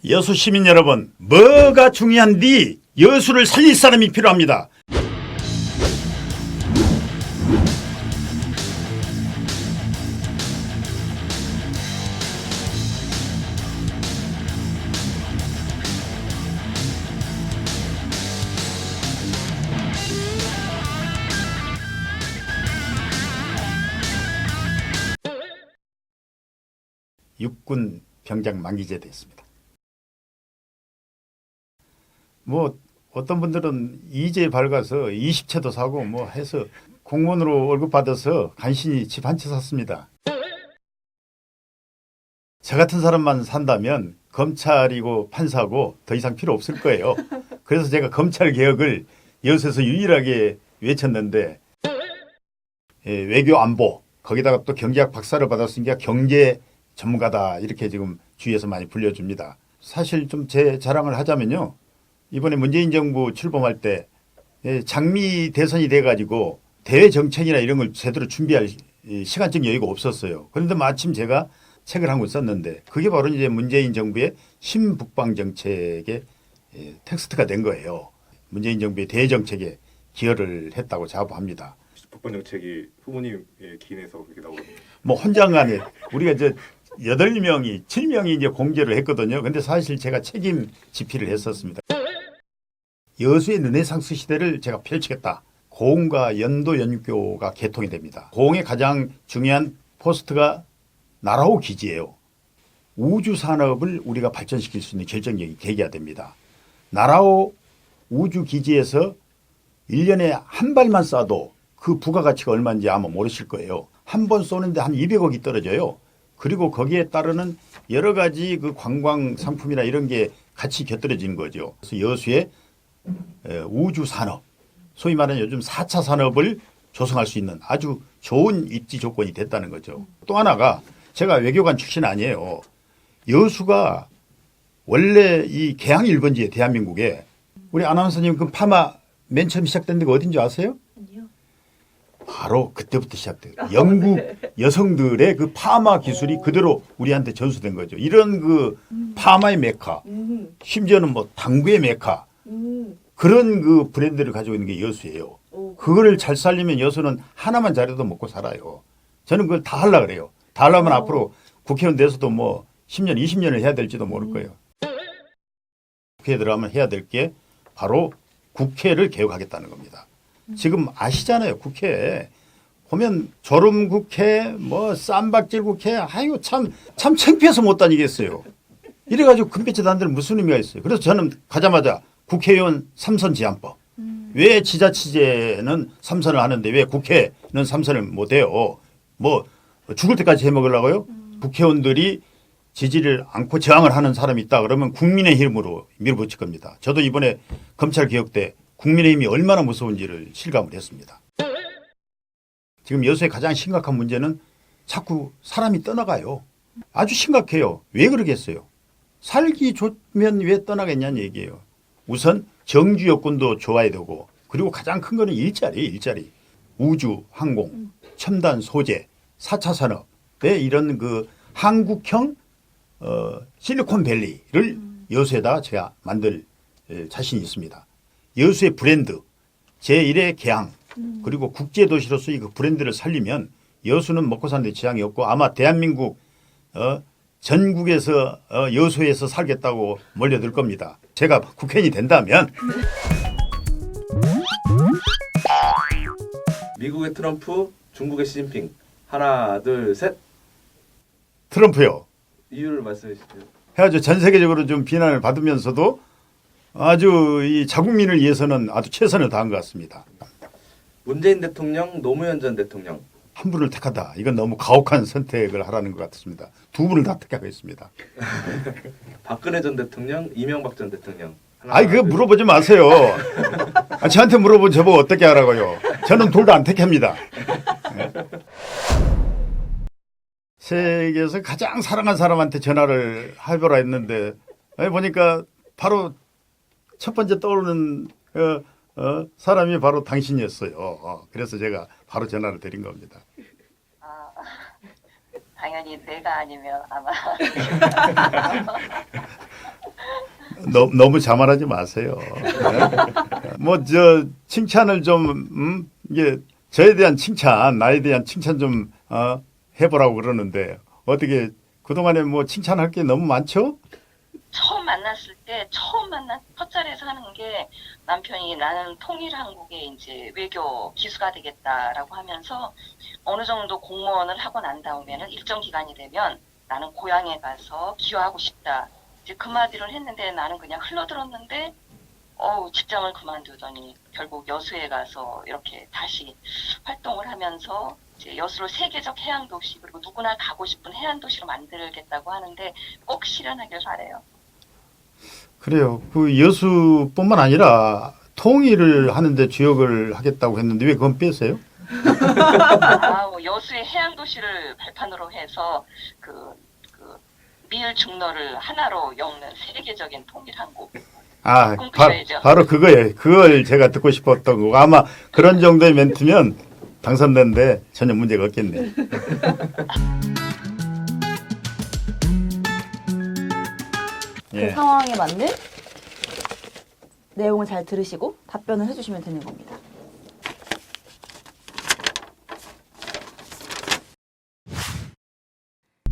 여수 시민 여러분, 뭐가 중요한디? 여수를 살릴 사람이 필요합니다. 육군 병장 만기제 됐습니다. 뭐 어떤 분들은 이제 밝아서 20채도 사고 뭐 해서 공무원으로 월급 받아서 간신히 집 한 채 샀습니다. 저 같은 사람만 산다면 검찰이고 판사고 더 이상 필요 없을 거예요. 그래서 제가 검찰 개혁을 여수에서 유일하게 외쳤는데 외교 안보 거기다가 또 경제학 박사를 받았으니까 경제 전문가다 이렇게 지금 주위에서 많이 불려줍니다. 사실 좀 제 자랑을 하자면요. 이번에 문재인 정부 출범할 때 장미 대선이 돼가지고 대외 정책이나 이런 걸 제대로 준비할 시간적 여유가 없었어요. 그런데 마침 제가 책을 한 권 썼는데 그게 바로 이제 문재인 정부의 신북방 정책의 텍스트가 된 거예요. 문재인 정부의 대외 정책에 기여를 했다고 자부합니다. 북방 정책이 후보님의 기인에서 그렇게 나오거든요. 뭐 헌장간에 우리가 8명이 7명이 이제 공개를 했거든요. 근데 사실 제가 책임 집필을 했었습니다. 여수의 르네상스 시대를 제가 펼치겠다. 고흥과 연도 연교가 개통이 됩니다. 고흥의 가장 중요한 포스트가 나라호 기지예요. 우주 산업을 우리가 발전시킬 수 있는 결정적인 계기가 됩니다. 나라호 우주 기지에서 1년에 한 발만 쏴도 그 부가가치가 얼마인지 아마 모르실 거예요. 한 번 쏘는데 한 200억이 떨어져요. 그리고 거기에 따르는 여러 가지 그 관광 상품이나 이런 게 같이 곁들여지는 거죠. 그래서 여수의 우주 산업, 소위 말하는 요즘 4차 산업을 조성할 수 있는 아주 좋은 입지 조건이 됐다는 거죠. 또 하나가 제가 외교관 출신 아니에요. 여수가 원래 이 개항 1번지에 대한민국에 우리 아나운서님 그 파마 맨 처음 시작된 데가 어딘지 아세요? 아니요. 바로 그때부터 시작돼요. 영국 여성들의 그 파마 기술이 그대로 우리한테 전수된 거죠. 이런 그 파마의 메카, 심지어는 뭐 당구의 메카, 그런 그 브랜드를 가지고 있는 게 여수예요. 그거를 잘 살리면 여수는 하나만 잘해도 먹고 살아요. 저는 그걸 다 하려고 그래요. 다 하려면 앞으로 국회의원 돼서도 뭐 10년, 20년을 해야 될지도 모를 거예요. 국회에 들어가면 해야 될 게 바로 국회를 개혁하겠다는 겁니다. 지금 아시잖아요. 국회 보면 졸음국회, 뭐 쌈박질국회, 아유 참 창피해서 못 다니겠어요. 이래가지고 금배지 단들 무슨 의미가 있어요. 그래서 저는 가자마자 국회의원 3선 제한법. 왜 지자체제는 3선을 하는데 왜 국회는 3선을 못해요? 뭐 죽을 때까지 해먹으려고요? 국회의원들이 지지를 않고 저항을 하는 사람이 있다 그러면 국민의힘으로 밀어붙일 겁니다. 저도 이번에 검찰 개혁 때 국민의힘이 얼마나 무서운지를 실감을 했습니다. 지금 여수의 가장 심각한 문제는 자꾸 사람이 떠나가요. 아주 심각해요. 왜 그러겠어요? 살기 좋으면 왜 떠나겠냐는 얘기예요. 우선 정주 여건도 좋아야 되고 그리고 가장 큰 거는 일자리. 우주, 항공, 첨단 소재, 4차 산업의 이런 그 한국형 실리콘밸리를 여수에다 제가 만들 자신이 있습니다. 여수의 브랜드, 제1의 개항, 그리고 국제도시로서의 그 브랜드를 살리면 여수는 먹고 사는 데 지장이 없고 아마 대한민국 전국에서 여수에서 살겠다고 몰려들 겁니다. 제가 국회의원이 된다면. 미국의 트럼프, 중국의 시진핑. 하나, 둘, 셋. 트럼프요. 이유를 말씀해 주시죠. 해가지고 전 세계적으로 좀 비난을 받으면서도 아주 이 자국민을 위해서는 아주 최선을 다한 것 같습니다. 문재인 대통령, 노무현 전 대통령. 한 분을 택하다. 이건 너무 가혹한 선택을 하라는 것 같습니다. 두 분을 다 택하겠습니다. 박근혜 전 대통령, 이명박 전 대통령. 아니 그거 물어보지 마세요. 저한테 물어보면 저보고 어떻게 하라고요. 저는 둘 다 안 택합니다. 네. 세계에서 가장 사랑한 사람한테 전화를 해보라 했는데 보니까 바로 첫 번째 떠오르는 사람이 바로 당신이었어요. 그래서 제가 바로 전화를 드린 겁니다. 당연히 내가 아니면 아마 너무 자만하지 마세요. 뭐 저 칭찬을 좀 이게 저에 대한 칭찬, 나에 대한 칭찬 좀 해보라고 그러는데 어떻게 그동안에 뭐 칭찬할 게 너무 많죠? 처음 만났을 때 처음 만난 첫 자리에서 하는 게 남편이 나는 통일 한국의 이제 외교 기수가 되겠다라고 하면서 어느 정도 공무원을 하고 난 다음에는 일정 기간이 되면 나는 고향에 가서 기여하고 싶다. 이제 그 마디를 했는데 나는 그냥 흘러들었는데 직장을 그만두더니 결국 여수에 가서 이렇게 다시 활동을 하면서 이제 여수를 세계적 해양 도시 그리고 누구나 가고 싶은 해안 도시로 만들겠다고 하는데 꼭 실현하길 바래요. 그래요. 그 여수뿐만 아니라 통일을 하는데 주역을 하겠다고 했는데 왜 그건 빼세요? 여수의 해양 도시를 발판으로 해서 그 미을 중로를 하나로 엮는 세계적인 통일 한국. 바로 그거예요. 그걸 제가 듣고 싶었던 거고 아마 그런 정도의 멘트면 당선되는데 전혀 문제가 없겠네. 그 상황에 맞는 내용을 잘 들으시고 답변을 해주시면 되는 겁니다.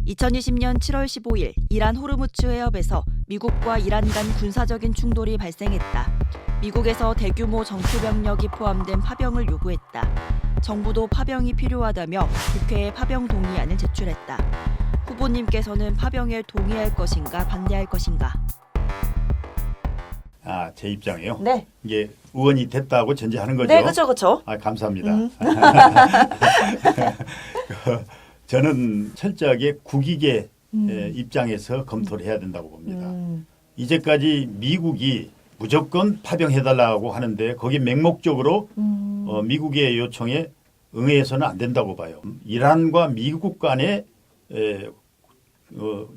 (2020년 7월 15일) 이란 호르무즈 해협에서 미국과 이란 간 군사적인 충돌이 발생했다. 미국에서 대규모 정투병력이 포함된 파병을 요구했다. 정부도 파병이 필요하다며 국회에 파병 동의안을 제출했다. 후보님께서는 파병에 동의할 것인가 반대할 것인가? 제 입장이요? 네. 이게 의원이 됐다고 전제하는 거죠? 네, 그렇죠. 감사합니다. 저는 철저하게 국익의 입장에서 검토를 해야 된다고 봅니다. 이제까지 미국이 무조건 파병해달라고 하는데 거기 맹목적으로 미국의 요청에 응해서는 안 된다고 봐요. 이란과 미국 간의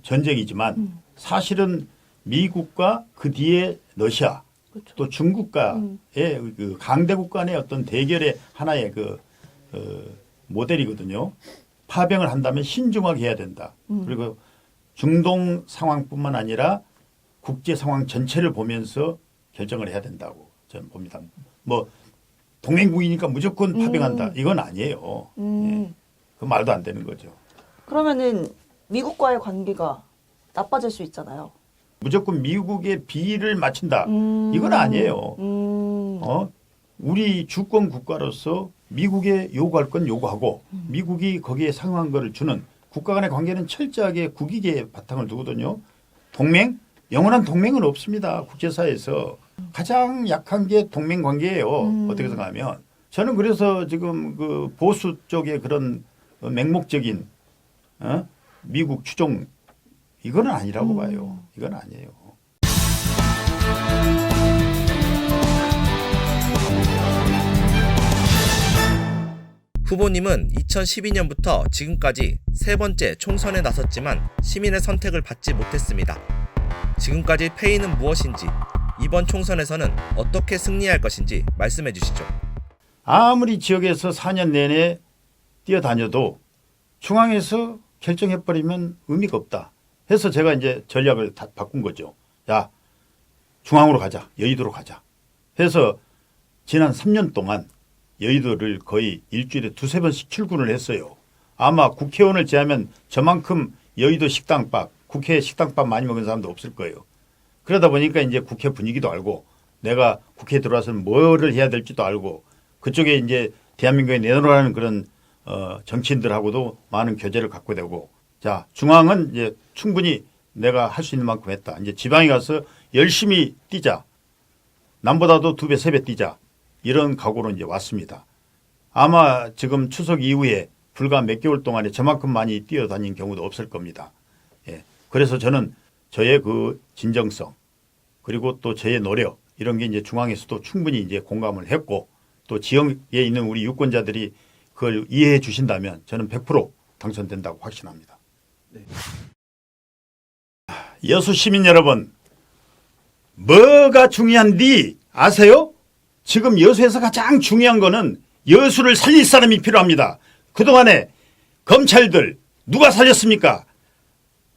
전쟁이지만 사실은 미국과 그 뒤에 러시아 그렇죠. 또 중국과의 그 강대국 간의 어떤 대결의 하나의 모델이거든요. 파병을 한다면 신중하게 해야 된다. 그리고 중동 상황뿐만 아니라 국제 상황 전체를 보면서 결정을 해야 된다고 저는 봅니다. 뭐 동맹국이니까 무조건 파병한다. 이건 아니에요. 그 말도 안 되는 거죠. 그러면은 미국과의 관계가 나빠질 수 있잖아요. 무조건 미국의 비를 맞춘다. 이건 아니에요. 우리 주권 국가로서 미국에 요구할 건 요구하고 미국이 거기에 상응한 거를 주는 국가 간의 관계는 철저하게 국익의 바탕을 두거든요. 동맹? 영원한 동맹은 없습니다. 국제사회에서. 가장 약한 게 동맹 관계예요. 어떻게 생각하면. 저는 그래서 지금 그 보수 쪽의 그런 맹목적인 미국 추종 이거는 아니라고 봐요. 이건 아니에요. 후보님은 2012년부터 지금까지 세 번째 총선에 나섰지만 시민의 선택을 받지 못했습니다. 지금까지 패인은 무엇인지, 이번 총선에서는 어떻게 승리할 것인지 말씀해 주시죠. 아무리 지역에서 4년 내내 뛰어다녀도 중앙에서 결정해버리면 의미가 없다. 해서 제가 이제 전략을 다 바꾼 거죠. 야, 중앙으로 가자. 여의도로 가자. 해서 지난 3년 동안 여의도를 거의 일주일에 2-3번씩 출근을 했어요. 아마 국회의원을 제하면 저만큼 여의도 식당밥, 국회 식당밥 많이 먹은 사람도 없을 거예요. 그러다 보니까 이제 국회 분위기도 알고 내가 국회에 들어와서는 뭐를 해야 될지도 알고 그쪽에 이제 대한민국에 내놓으라는 그런 정치인들하고도 많은 교제를 갖고 되고 자, 중앙은 이제 충분히 내가 할 수 있는 만큼 했다. 이제 지방에 가서 열심히 뛰자. 남보다도 2배, 3배 뛰자. 이런 각오로 이제 왔습니다. 아마 지금 추석 이후에 불과 몇 개월 동안에 저만큼 많이 뛰어다닌 경우도 없을 겁니다. 예. 그래서 저는 저의 그 진정성 그리고 또 저의 노력 이런 게 이제 중앙에서도 충분히 이제 공감을 했고 또 지역에 있는 우리 유권자들이 그걸 이해해 주신다면 저는 100% 당선된다고 확신합니다. 네. 여수 시민 여러분, 뭐가 중요한지 아세요? 지금 여수에서 가장 중요한 거는 여수를 살릴 사람이 필요합니다. 그동안에 검찰들 누가 살렸습니까?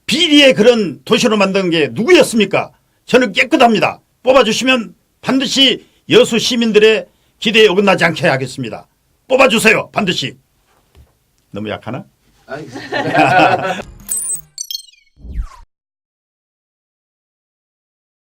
비리의 그런 도시로 만든 게 누구였습니까? 저는 깨끗합니다. 뽑아주시면 반드시 여수 시민들의 기대에 어긋나지 않게 하겠습니다. 뽑아주세요. 반드시. 너무 약하나? 알겠습니다.